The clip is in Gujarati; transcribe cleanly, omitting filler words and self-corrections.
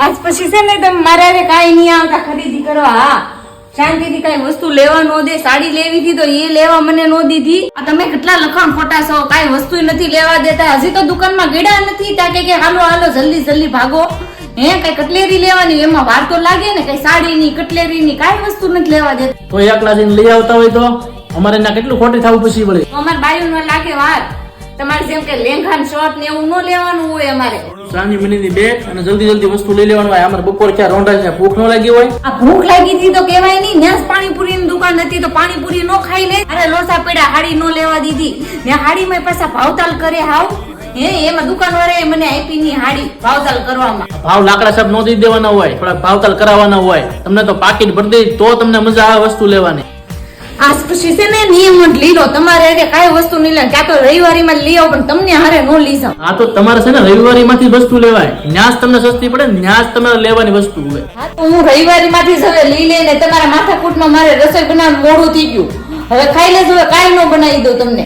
આજ પછી છે ને તમે મારે હવે કાંઈ નહીં આવતા ખરીદી કરવા. હા, શાંતિથી કઈ વસ્તુ લેવા નો દે. સાડી લેવી હતી તો એ લેવા મને નો દીધી. આ તમે કેટલા લખણ ખોટા છો, કાંઈ વસ્તુ નથી લેવા દેતા. હજી તો દુકાનમાં ગેડા નથી ત્યાં કે હાલો હાલો જલ્દી જલ્દી ભાગો. હે, કઈ કટલેરી લેવાની એમાં વાર તો લાગે ને. કઈ સાડી ની કટલેરી ની કાંઈ વસ્તુ નથી લેવા દેતા. તો એકલા જઈને લઈ આવતા હોય તો અમારે ના કેટલું ખોટી થવું પછી પડે. અમારે બાયું ન લાગે વાર. તમારે જેમ કે લેંઘા શોર્ટ ને એવું ન લેવાનું હોય. અમારે સાંજની મિનિટની બે અને જલ્દી જલ્દી વસ્તુ લઈ લેવાનું હોય. અમારે બપોર ક્યાં રોંઢા છે, ભૂખ ન લાગી હોય. આ ભૂખ લાગી હતી તો કેવાય નહીં. ન્યાસ પાણીપુરી ની દુકાન હતી તો પાણીપુરી નો ખાઈ લે. અરે લોસા પેડા હાડી નો લેવા દીધી ને. હાડી માં પાછા ભાવતાલ કરે. હાવ હે, એમાં દુકાન વાળાએ મને આપી ની હાડી ભાવતાલ કરવામાં. ભાવ લાકડા સાહેબ નો દઈ દેવાના હોય, થોડા ભાવતાલ કરાવવાના હોય. તમને તો પાકીટ ભરી દે તો તમને મજા આવે વસ્તુ લેવાની. આજ પછી છે ને નિયમ લઈ લો. તમારે કાંઈ વસ્તુ નહીં લે. ક્યાં તો રવિવારી માં લઈ આવો પણ તમને હારે નો લઈ જાવ. આ તો તમારે છે ને રવિવારી માંથી વસ્તુ લેવાય. ન્યાસ તમને સસ્તી પડે, ન્યાસ તમારે લેવાની વસ્તુ હોય. હા, તો હું રવિવારી માંથી જ હવે લઈ લઈને તમારા માથાકૂટમાં મારે રસોઈ બનાવવાનું મોડું થઈ ગયું. હવે ખાઈ લેજો, કાંઈ નો બનાવી દઉં તમને.